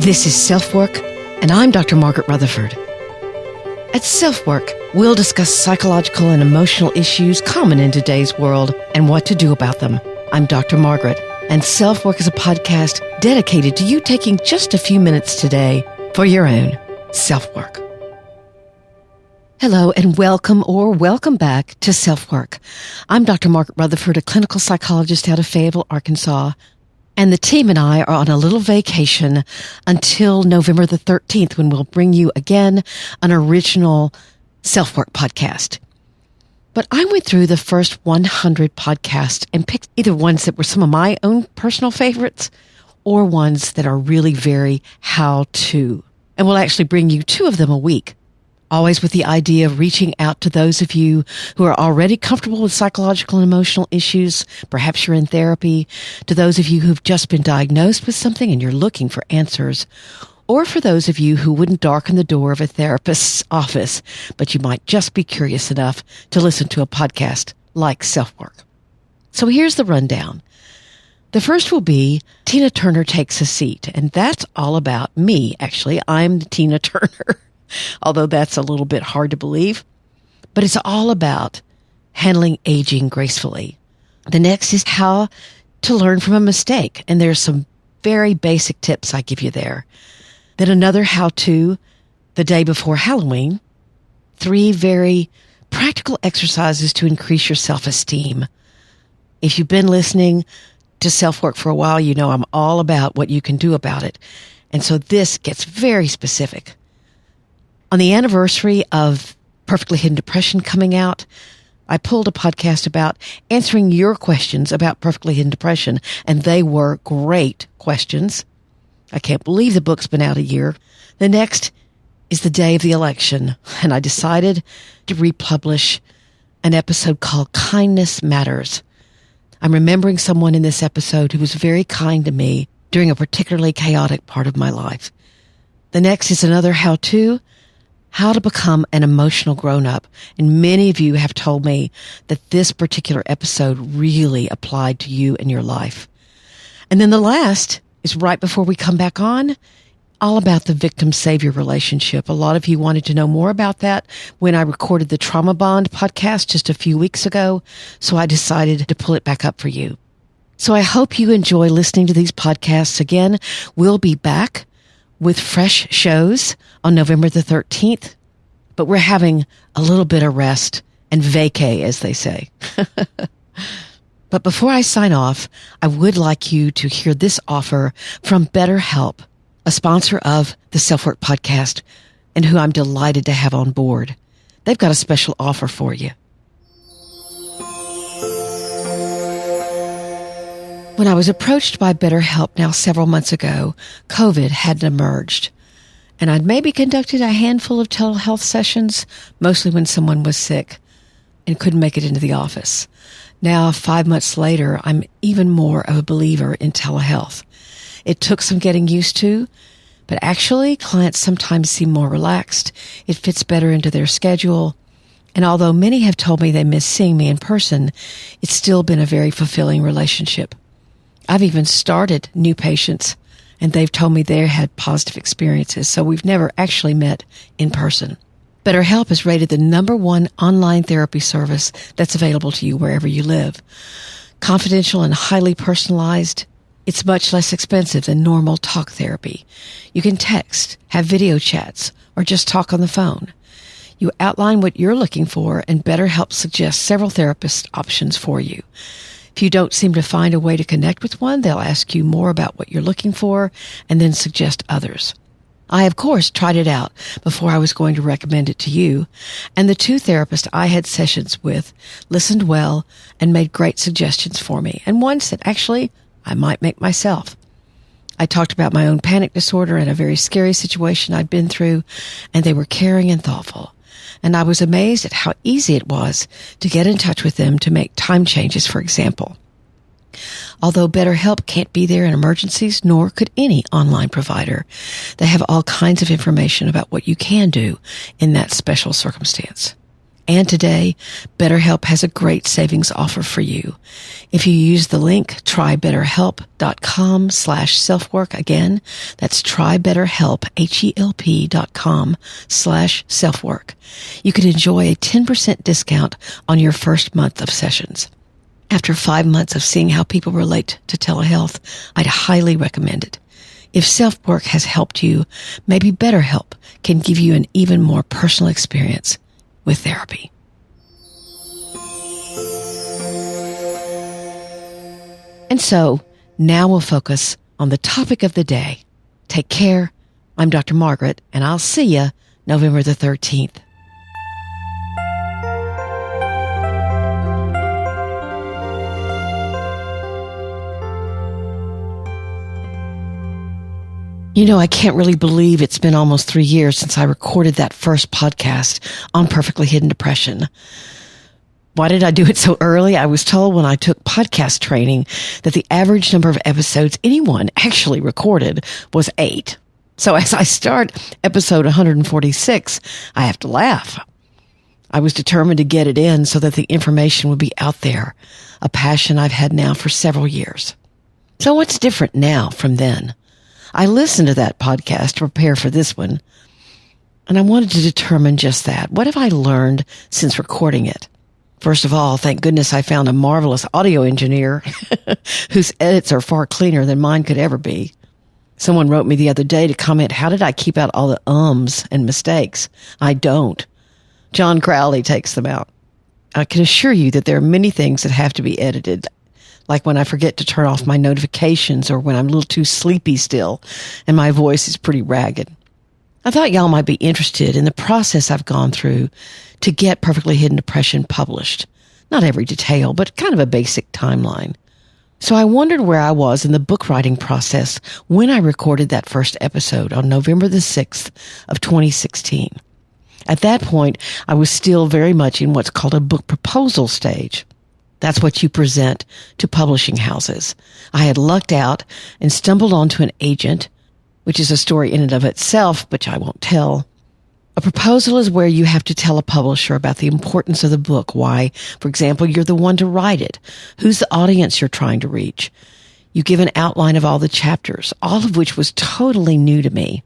This is SelfWork, and I'm Dr. Margaret Rutherford. At SelfWork, we'll discuss psychological and emotional issues common in today's world and what to do about them. I'm Dr. Margaret, and SelfWork is a podcast dedicated to you taking just a few minutes today for your own self-work. Hello and welcome back to SelfWork. I'm Dr. Margaret Rutherford, a clinical psychologist out of Fayetteville, Arkansas, and the team and I are on a little vacation until November the 13th, when we'll bring you again an original SelfWork podcast. But I went through the first 100 podcasts and picked either ones that were some of my own personal favorites or ones that are really very how-to. And we'll actually bring you 2 of them a week, always with the idea of reaching out to those of you who are already comfortable with psychological and emotional issues. Perhaps you're in therapy, to those of you who've just been diagnosed with something and you're looking for answers, or for those of you who wouldn't darken the door of a therapist's office, but you might just be curious enough to listen to a podcast like SelfWork. So here's the rundown. The first will be Tina Turner Takes a Seat, and that's all about me, actually. I'm Tina Turner. Although that's a little bit hard to believe. But it's all about handling aging gracefully. The next is how to learn from a mistake. And there's some very basic tips I give you there. Then another how-to the day before Halloween. 3 very practical exercises to increase your self-esteem. If you've been listening to SelfWork for a while, you know I'm all about what you can do about it. And so this gets very specific. On the anniversary of Perfectly Hidden Depression coming out, I pulled a podcast about answering your questions about Perfectly Hidden Depression, and they were great questions. I can't believe the book's been out a year. The next is the day of the election, and I decided to republish an episode called Kindness Matters. I'm remembering someone in this episode who was very kind to me during a particularly chaotic part of my life. The next is another how-to become an emotional grown-up. And many of you have told me that this particular episode really applied to you in your life. And then the last is right before we come back on, all about the victim-savior relationship. A lot of you wanted to know more about that when I recorded the Trauma Bond podcast just a few weeks ago, so I decided to pull it back up for you. So I hope you enjoy listening to these podcasts. Again, we'll be back with fresh shows on November the 13th, but we're having a little bit of rest and vacay, as they say. But before I sign off, I would like you to hear this offer from BetterHelp, a sponsor of the SelfWork podcast and who I'm delighted to have on board. They've got a special offer for you. When I was approached by BetterHelp now several months ago, COVID had emerged, and I'd maybe conducted a handful of telehealth sessions, mostly when someone was sick and couldn't make it into the office. Now, 5 months later, I'm even more of a believer in telehealth. It took some getting used to, but actually, clients sometimes seem more relaxed. It fits better into their schedule. And although many have told me they miss seeing me in person, it's still been a very fulfilling relationship. I've even started new patients, and they've told me they had positive experiences, so we've never actually met in person. BetterHelp is rated the #1 online therapy service that's available to you wherever you live. Confidential and highly personalized, it's much less expensive than normal talk therapy. You can text, have video chats, or just talk on the phone. You outline what you're looking for, and BetterHelp suggests several therapist options for you. If you don't seem to find a way to connect with one, they'll ask you more about what you're looking for and then suggest others. I, of course, tried it out before I was going to recommend it to you, and the 2 therapists I had sessions with listened well and made great suggestions for me, and ones that actually I might make myself. I talked about my own panic disorder and a very scary situation I'd been through, and they were caring and thoughtful. And I was amazed at how easy it was to get in touch with them to make time changes, for example. Although BetterHelp can't be there in emergencies, nor could any online provider, they have all kinds of information about what you can do in that special circumstance. And today, BetterHelp has a great savings offer for you. If you use the link trybetterhelp.com/selfwork, again, that's trybetterhelp, HELP.com/selfwork, you could enjoy a 10% discount on your first month of sessions. After 5 months of seeing how people relate to telehealth, I'd highly recommend it. If SelfWork has helped you, maybe BetterHelp can give you an even more personal experience with therapy. And so, now we'll focus on the topic of the day. Take care. I'm Dr. Margaret, and I'll see you November the 13th. You know, I can't really believe it's been almost 3 years since I recorded that first podcast on perfectly hidden depression. Why did I do it so early? I was told when I took podcast training that the average number of episodes anyone actually recorded was 8. So as I start episode 146, I have to laugh. I was determined to get it in so that the information would be out there, a passion I've had now for several years. So what's different now from then? I listened to that podcast to prepare for this one, and I wanted to determine just that. What have I learned since recording it? First of all, thank goodness I found a marvelous audio engineer whose edits are far cleaner than mine could ever be. Someone wrote me the other day to comment, how did I keep out all the ums and mistakes? I don't. John Crowley takes them out. I can assure you that there are many things that have to be edited, like when I forget to turn off my notifications or when I'm a little too sleepy still and my voice is pretty ragged. I thought y'all might be interested in the process I've gone through to get Perfectly Hidden Depression published. Not every detail, but kind of a basic timeline. So I wondered where I was in the book writing process when I recorded that first episode on November the 6th of 2016. At that point, I was still very much in what's called a book proposal stage. That's what you present to publishing houses. I had lucked out and stumbled onto an agent, which is a story in and of itself, which I won't tell. A proposal is where you have to tell a publisher about the importance of the book, why, for example, you're the one to write it, who's the audience you're trying to reach. You give an outline of all the chapters, all of which was totally new to me.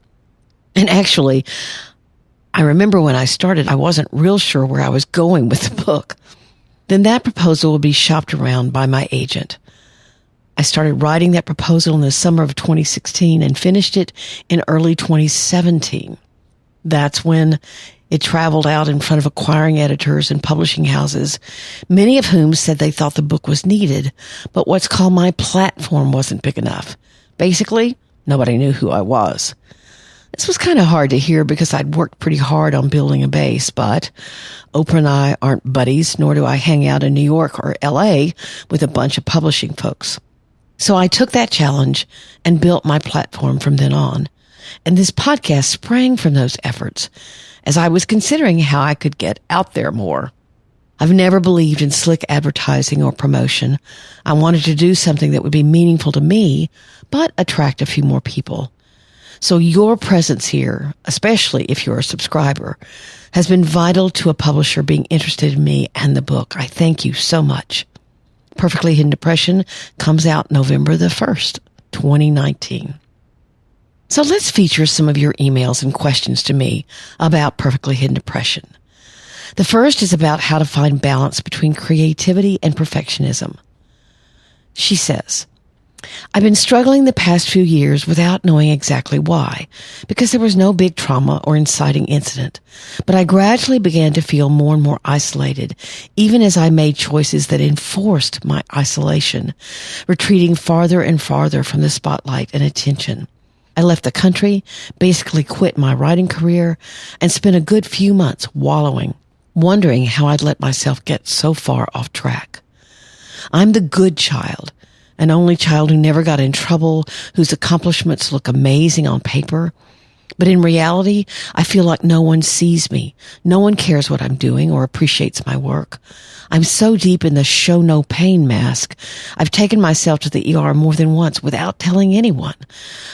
And actually, I remember when I started, I wasn't real sure where I was going with the book. Then that proposal will be shopped around by my agent. I started writing that proposal in the summer of 2016 and finished it in early 2017. That's when it traveled out in front of acquiring editors and publishing houses, many of whom said they thought the book was needed, but what's called my platform wasn't big enough. Basically, nobody knew who I was. This was kind of hard to hear because I'd worked pretty hard on building a base, but Oprah and I aren't buddies, nor do I hang out in New York or LA with a bunch of publishing folks. So I took that challenge and built my platform from then on. And this podcast sprang from those efforts as I was considering how I could get out there more. I've never believed in slick advertising or promotion. I wanted to do something that would be meaningful to me, but attract a few more people. So your presence here, especially if you're a subscriber, has been vital to a publisher being interested in me and the book. I thank you so much. Perfectly Hidden Depression comes out November the 1st, 2019. So let's feature some of your emails and questions to me about Perfectly Hidden Depression. The first is about how to find balance between creativity and perfectionism. She says, I've been struggling the past few years without knowing exactly why, because there was no big trauma or inciting incident. But I gradually began to feel more and more isolated, even as I made choices that enforced my isolation, retreating farther and farther from the spotlight and attention. I left the country, basically quit my writing career, and spent a good few months wallowing, wondering how I'd let myself get so far off track. I'm the good child, an only child who never got in trouble, whose accomplishments look amazing on paper. But in reality, I feel like no one sees me. No one cares what I'm doing or appreciates my work. I'm so deep in the show no pain mask, I've taken myself to the ER more than once without telling anyone,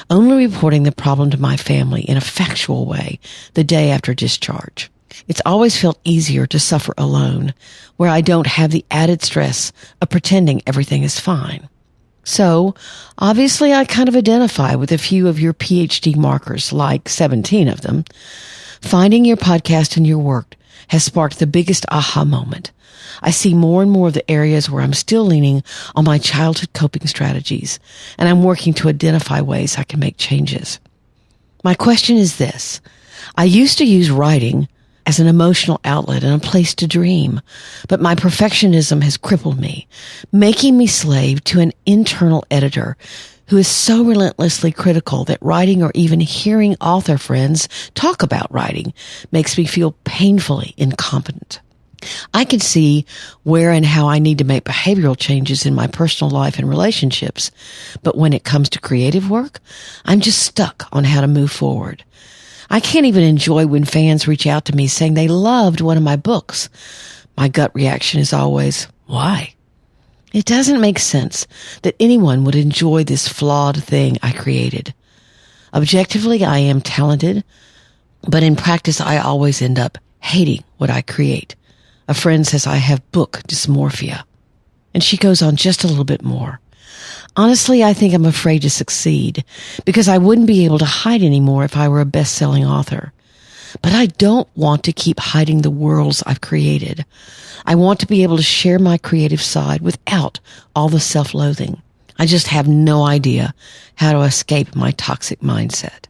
only reporting the problem to my family in a factual way the day after discharge. It's always felt easier to suffer alone, where I don't have the added stress of pretending everything is fine. So, obviously, I kind of identify with a few of your PhD markers, like 17 of them. Finding your podcast and your work has sparked the biggest aha moment. I see more and more of the areas where I'm still leaning on my childhood coping strategies, and I'm working to identify ways I can make changes. My question is this. I used to use writing as an emotional outlet and a place to dream, but my perfectionism has crippled me, making me slave to an internal editor who is so relentlessly critical that writing or even hearing author friends talk about writing makes me feel painfully incompetent. I can see where and how I need to make behavioral changes in my personal life and relationships, but when it comes to creative work, I'm just stuck on how to move forward. I can't even enjoy when fans reach out to me saying they loved one of my books. My gut reaction is always, why? It doesn't make sense that anyone would enjoy this flawed thing I created. Objectively, I am talented, but in practice, I always end up hating what I create. A friend says I have book dysmorphia. And she goes on just a little bit more. Honestly, I think I'm afraid to succeed because I wouldn't be able to hide anymore if I were a best-selling author. But I don't want to keep hiding the worlds I've created. I want to be able to share my creative side without all the self-loathing. I just have no idea how to escape my toxic mindset.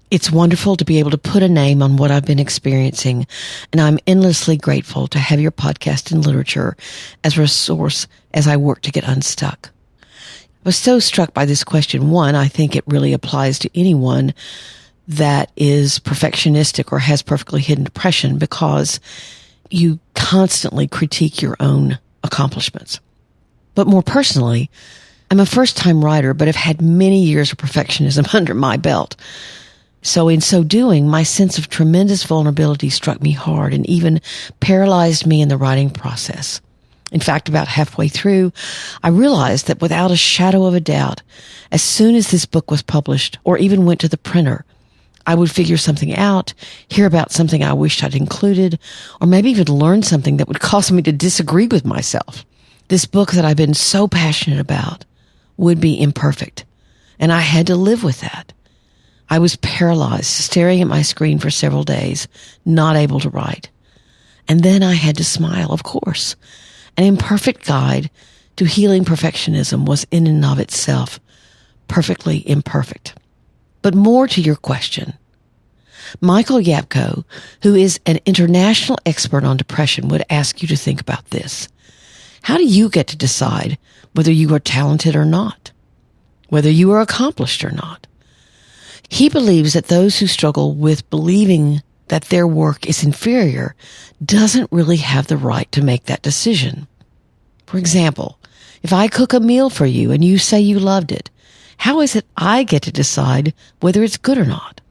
It's wonderful to be able to put a name on what I've been experiencing, and I'm endlessly grateful to have your podcast and literature as a resource as I work to get unstuck. I was so struck by this question. One, I think it really applies to anyone that is perfectionistic or has perfectly hidden depression because you constantly critique your own accomplishments. But more personally, I'm a first-time writer, but have had many years of perfectionism under my belt. So in so doing, my sense of tremendous vulnerability struck me hard and even paralyzed me in the writing process. In fact, about halfway through, I realized that without a shadow of a doubt, as soon as this book was published or even went to the printer, I would figure something out, hear about something I wished I'd included, or maybe even learn something that would cause me to disagree with myself. This book that I've been so passionate about would be imperfect, and I had to live with that. I was paralyzed, staring at my screen for several days, not able to write. And then I had to smile, of course. An imperfect guide to healing perfectionism was in and of itself perfectly imperfect. But more to your question. Michael Yapko, who is an international expert on depression, would ask you to think about this. How do you get to decide whether you are talented or not? Whether you are accomplished or not? He believes that those who struggle with believing that their work is inferior doesn't really have the right to make that decision. For example, if I cook a meal for you and you say you loved it, how is it I get to decide whether it's good or not?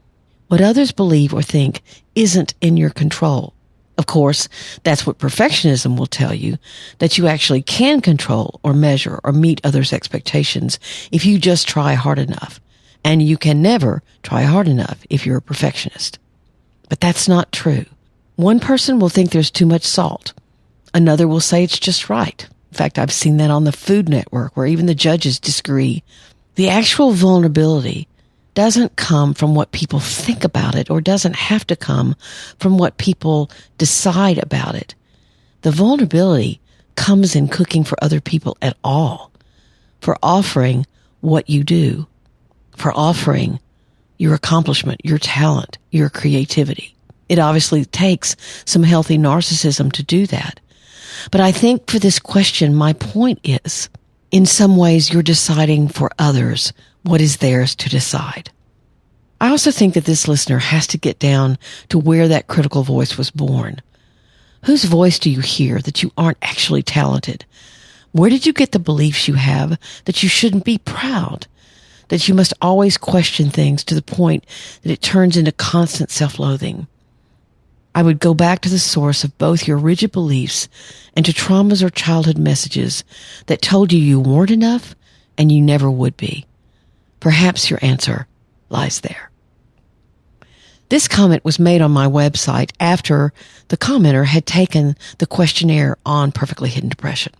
What others believe or think isn't in your control. Of course, that's what perfectionism will tell you, that you actually can control or measure or meet others' expectations if you just try hard enough. And you can never try hard enough if you're a perfectionist. But that's not true. One person will think there's too much salt. Another will say it's just right. In fact, I've seen that on the Food Network where even the judges disagree. The actual vulnerability doesn't come from what people think about it or doesn't have to come from what people decide about it. The vulnerability comes in cooking for other people at all, for offering what you do, for offering your accomplishment, your talent, your creativity. It obviously takes some healthy narcissism to do that. But I think for this question, my point is, in some ways, you're deciding for others what is theirs to decide. I also think that this listener has to get down to where that critical voice was born. Whose voice do you hear that you aren't actually talented? Where did you get the beliefs you have that you shouldn't be proud? That you must always question things to the point that it turns into constant self-loathing? I would go back to the source of both your rigid beliefs and to traumas or childhood messages that told you you weren't enough and you never would be. Perhaps your answer lies there. This comment was made on my website after the commenter had taken the questionnaire on perfectly hidden depression.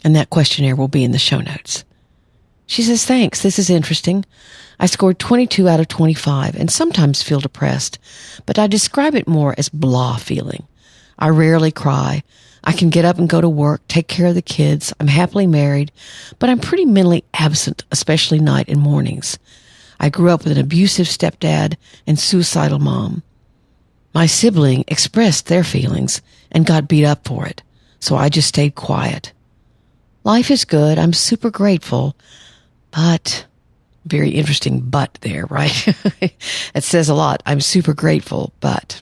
And that questionnaire will be in the show notes. She says, thanks, this is interesting. I scored 22 out of 25 and sometimes feel depressed, but I describe it more as blah feeling. I rarely cry. I can get up and go to work, take care of the kids. I'm happily married, but I'm pretty mentally absent, especially night and mornings. I grew up with an abusive stepdad and suicidal mom. My sibling expressed their feelings and got beat up for it, so I just stayed quiet. Life is good. I'm super grateful, but very interesting but there, right? It says a lot. I'm super grateful, but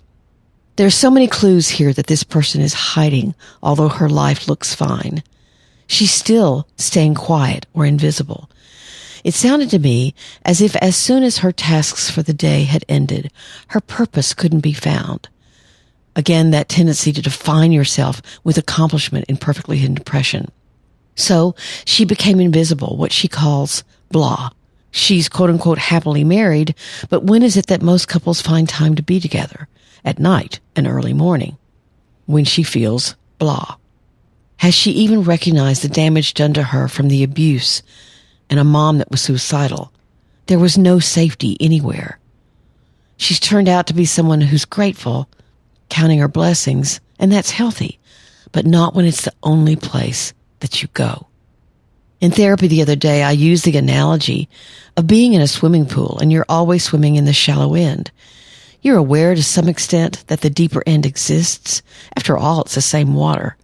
there's so many clues here that this person is hiding, although her life looks fine. She's still staying quiet or invisible. It sounded to me as if as soon as her tasks for the day had ended, her purpose couldn't be found. Again, that tendency to define yourself with accomplishment in perfectly hidden depression. So she became invisible, what she calls blah. She's quote-unquote happily married, but when is it that most couples find time to be together? At night and early morning, when she feels blah. Has she even recognized the damage done to her from the abuse and a mom that was suicidal? There was no safety anywhere. She's turned out to be someone who's grateful, counting her blessings, and that's healthy, but not when it's the only place that you go. In therapy the other day, I used the analogy of being in a swimming pool and you're always swimming in the shallow end. You're aware to some extent that the deeper end exists. After all, it's the same water,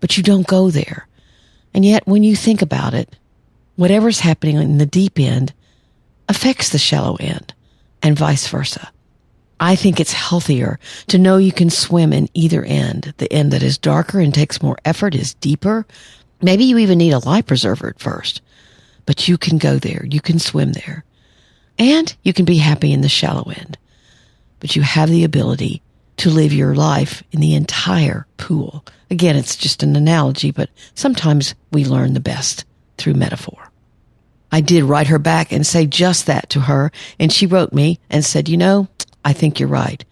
but you don't go there. And yet, when you think about it, whatever's happening in the deep end affects the shallow end and vice versa. I think it's healthier to know you can swim in either end. The end that is darker and takes more effort is deeper. Maybe you even need a life preserver at first, but you can go there. You can swim there. And you can be happy in the shallow end. But you have the ability to live your life in the entire pool. Again, it's just an analogy, but sometimes we learn the best through metaphor. I did write her back and say just that to her, and she wrote me and said, I think you're right.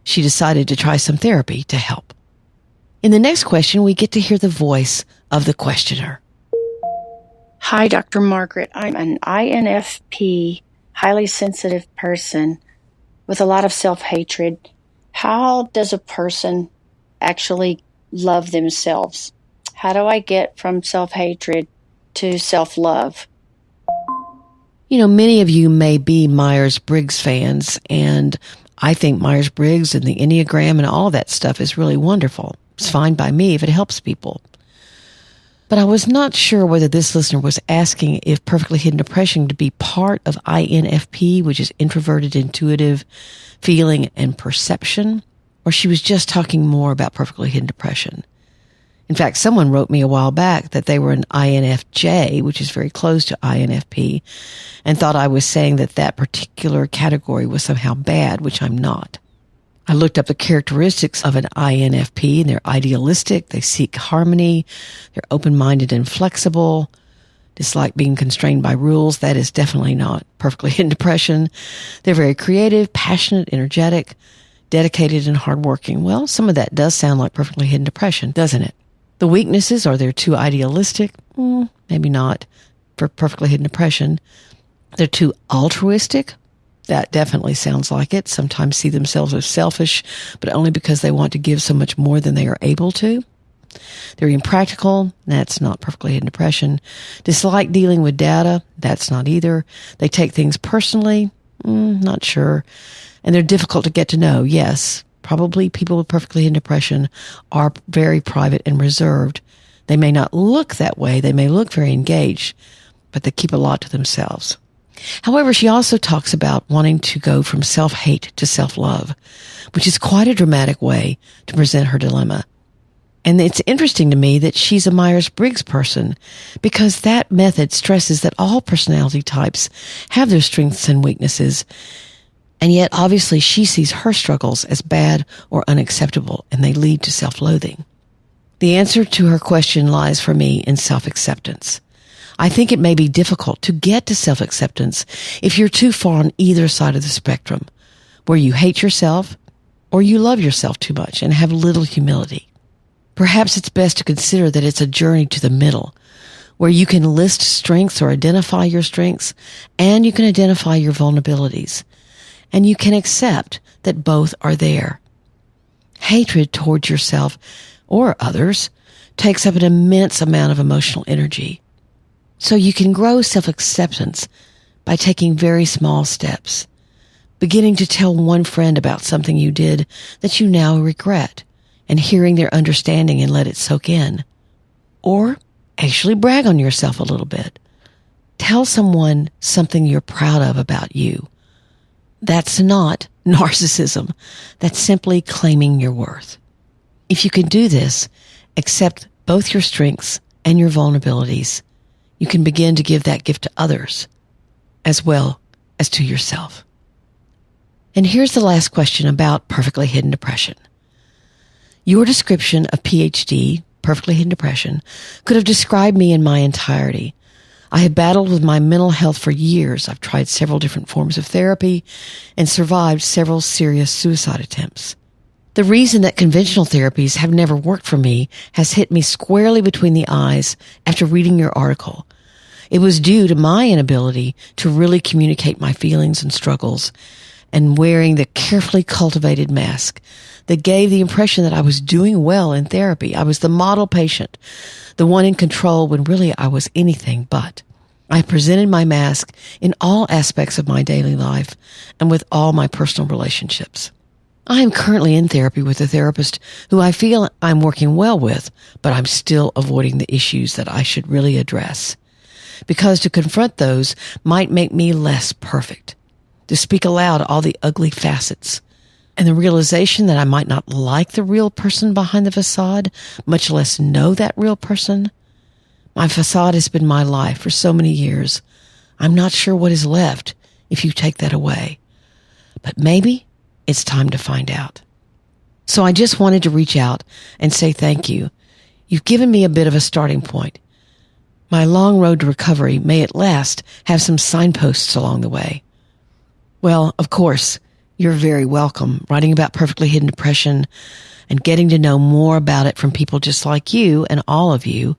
She decided to try some therapy to help. In the next question, we get to hear the voice of the questioner. Hi, Dr. Margaret. I'm an INFP, highly sensitive person with a lot of self-hatred. How does a person actually love themselves? How do I get from self-hatred to self-love? Many of you may be Myers-Briggs fans, and I think Myers-Briggs and the Enneagram and all that stuff is really wonderful. It's fine by me if it helps people. But I was not sure whether this listener was asking if perfectly hidden depression to be part of INFP, which is introverted, intuitive, feeling, and perception, or she was just talking more about perfectly hidden depression. In fact, someone wrote me a while back that they were an INFJ, which is very close to INFP, and thought I was saying that that particular category was somehow bad, which I'm not. I looked up the characteristics of an INFP, and they're idealistic, they seek harmony, they're open-minded and flexible, dislike being constrained by rules. That is definitely not perfectly hidden depression. They're very creative, passionate, energetic, dedicated, and hardworking. Well, some of that does sound like perfectly hidden depression, doesn't it? The weaknesses, are they too idealistic? Maybe not for perfectly hidden depression. They're too altruistic. That definitely sounds like it. Sometimes see themselves as selfish, but only because they want to give so much more than they are able to. They're impractical. That's not perfectly hidden depression. Dislike dealing with data. That's not either. They take things personally. Not sure. And they're difficult to get to know. Yes, probably people with perfectly hidden depression are very private and reserved. They may not look that way. They may look very engaged, but they keep a lot to themselves. However, she also talks about wanting to go from self-hate to self-love, which is quite a dramatic way to present her dilemma. And it's interesting to me that she's a Myers-Briggs person, because that method stresses that all personality types have their strengths and weaknesses, and yet obviously she sees her struggles as bad or unacceptable, and they lead to self-loathing. The answer to her question lies for me in self-acceptance. I think it may be difficult to get to self-acceptance if you're too far on either side of the spectrum, where you hate yourself or you love yourself too much and have little humility. Perhaps it's best to consider that it's a journey to the middle, where you can list strengths or identify your strengths, and you can identify your vulnerabilities, and you can accept that both are there. Hatred towards yourself or others takes up an immense amount of emotional energy. So you can grow self-acceptance by taking very small steps, beginning to tell one friend about something you did that you now regret, and hearing their understanding and let it soak in. Or actually brag on yourself a little bit. Tell someone something you're proud of about you. That's not narcissism. That's simply claiming your worth. If you can do this, accept both your strengths and your vulnerabilities, you can begin to give that gift to others as well as to yourself. And here's the last question about perfectly hidden depression. Your description of PhD, perfectly hidden depression, could have described me in my entirety. I have battled with my mental health for years. I've tried several different forms of therapy and survived several serious suicide attempts. The reason that conventional therapies have never worked for me has hit me squarely between the eyes after reading your article. It was due to my inability to really communicate my feelings and struggles, and wearing the carefully cultivated mask that gave the impression that I was doing well in therapy. I was the model patient, the one in control when really I was anything but. I presented my mask in all aspects of my daily life and with all my personal relationships. I am currently in therapy with a therapist who I feel I'm working well with, but I'm still avoiding the issues that I should really address. Because to confront those might make me less perfect. To speak aloud all the ugly facets, and the realization that I might not like the real person behind the facade, much less know that real person. My facade has been my life for so many years. I'm not sure what is left if you take that away. But maybe it's time to find out. So I just wanted to reach out and say thank you. You've given me a bit of a starting point. My long road to recovery may at last have some signposts along the way. Well, of course, you're very welcome. Writing about perfectly hidden depression and getting to know more about it from people just like you and all of you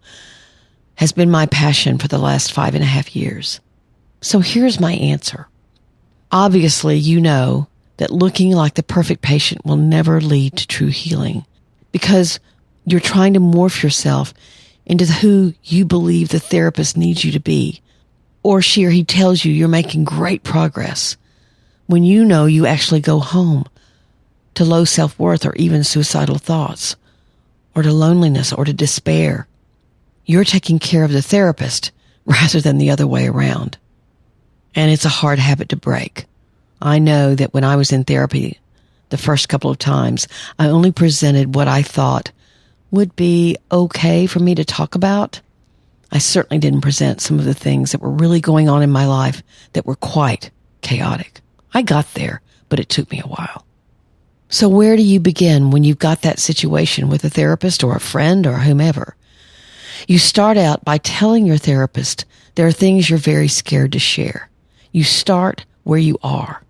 has been my passion for the last 5.5 years. So here's my answer. Obviously, you know that looking like the perfect patient will never lead to true healing because you're trying to morph yourself into who you believe the therapist needs you to be, or she or he tells you you're making great progress, when you know you actually go home to low self-worth or even suicidal thoughts, or to loneliness or to despair. You're taking care of the therapist rather than the other way around. And it's a hard habit to break. I know that when I was in therapy the first couple of times, I only presented what I thought would be okay for me to talk about. I certainly didn't present some of the things that were really going on in my life that were quite chaotic. I got there, but it took me a while. So where do you begin when you've got that situation with a therapist or a friend or whomever? You start out by telling your therapist there are things you're very scared to share. You start where you are.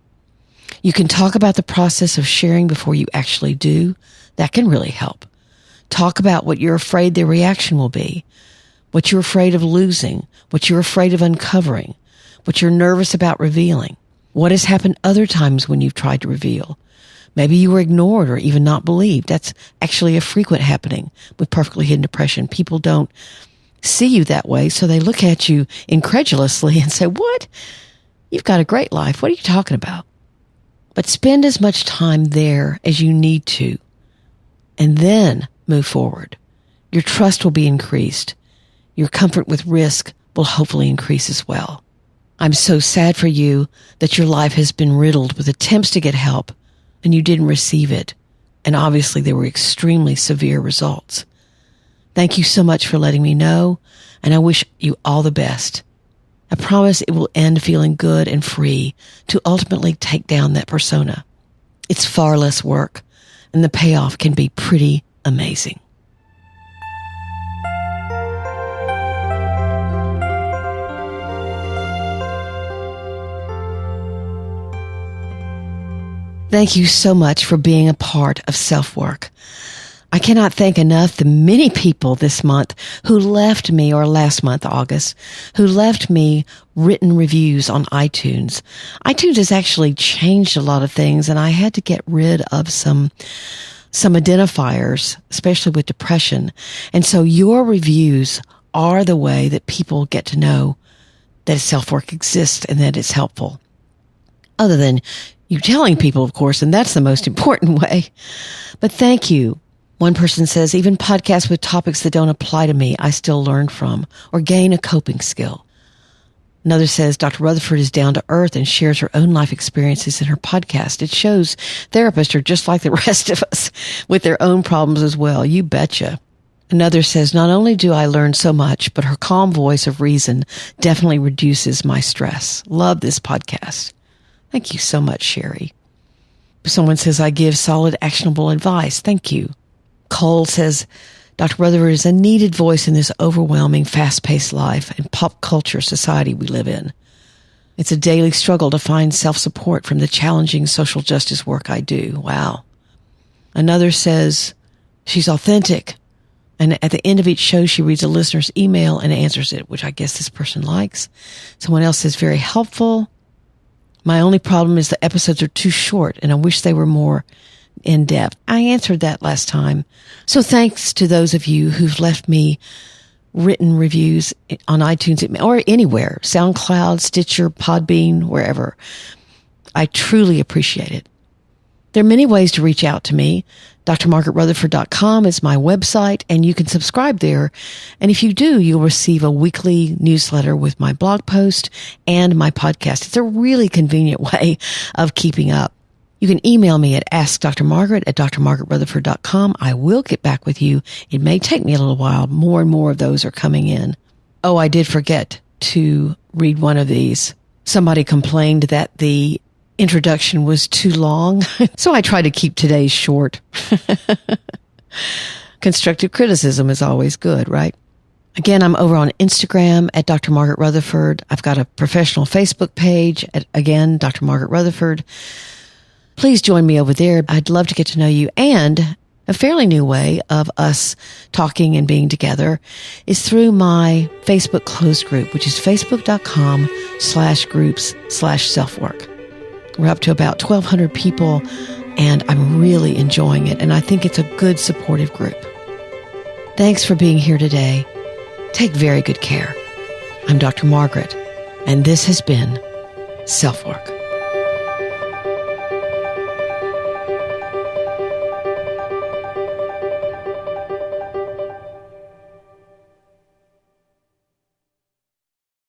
You can talk about the process of sharing before you actually do. That can really help. Talk about what you're afraid their reaction will be, what you're afraid of losing, what you're afraid of uncovering, what you're nervous about revealing. What has happened other times when you've tried to reveal? Maybe you were ignored or even not believed. That's actually a frequent happening with perfectly hidden depression. People don't see you that way, so they look at you incredulously and say, "What? You've got a great life. What are you talking about?" But spend as much time there as you need to, and then move forward. Your trust will be increased. Your comfort with risk will hopefully increase as well. I'm so sad for you that your life has been riddled with attempts to get help and you didn't receive it. And obviously there were extremely severe results. Thank you so much for letting me know, and I wish you all the best. I promise it will end feeling good and free to ultimately take down that persona. It's far less work, and the payoff can be pretty amazing. Thank you so much for being a part of SelfWork. I cannot thank enough the many people this month who left me, or last month, August, who left me written reviews on iTunes. iTunes has actually changed a lot of things, and I had to get rid of some identifiers, especially with depression. And so your reviews are the way that people get to know that SelfWork exists and that it's helpful. Other than you telling people, of course, and that's the most important way. But thank you. One person says, even podcasts with topics that don't apply to me, I still learn from or gain a coping skill. Another says, Dr. Rutherford is down to earth and shares her own life experiences in her podcast. It shows therapists are just like the rest of us with their own problems as well. You betcha. Another says, not only do I learn so much, but her calm voice of reason definitely reduces my stress. Love this podcast. Thank you so much, Sherry. Someone says, I give solid, actionable advice. Thank you. Cole says, Dr. Rutherford is a needed voice in this overwhelming, fast-paced life and pop culture society we live in. It's a daily struggle to find self-support from the challenging social justice work I do. Wow. Another says, she's authentic. And at the end of each show, she reads a listener's email and answers it, which I guess this person likes. Someone else says, very helpful. My only problem is the episodes are too short, and I wish they were more in depth. I answered that last time. So thanks to those of you who've left me written reviews on iTunes or anywhere, SoundCloud, Stitcher, Podbean, wherever. I truly appreciate it. There are many ways to reach out to me. drmargaretrutherford.com is my website, and you can subscribe there. And if you do, you'll receive a weekly newsletter with my blog post and my podcast. It's a really convenient way of keeping up. You can email me at askdrmargaret@drmargaretrutherford.com. I will get back with you. It may take me a little while. More and more of those are coming in. Oh, I did forget to read one of these. Somebody complained that the introduction was too long, so I try to keep today's short. Constructive criticism is always good, right? Again, I'm over on Instagram at Dr. Margaret Rutherford. I've got a professional Facebook page at, again, Dr. Margaret Rutherford. Please join me over there. I'd love to get to know you. And a fairly new way of us talking and being together is through my Facebook closed group, which is facebook.com/groups/selfwork. We're up to about 1,200 people, and I'm really enjoying it. And I think it's a good supportive group. Thanks for being here today. Take very good care. I'm Dr. Margaret, and this has been SelfWork.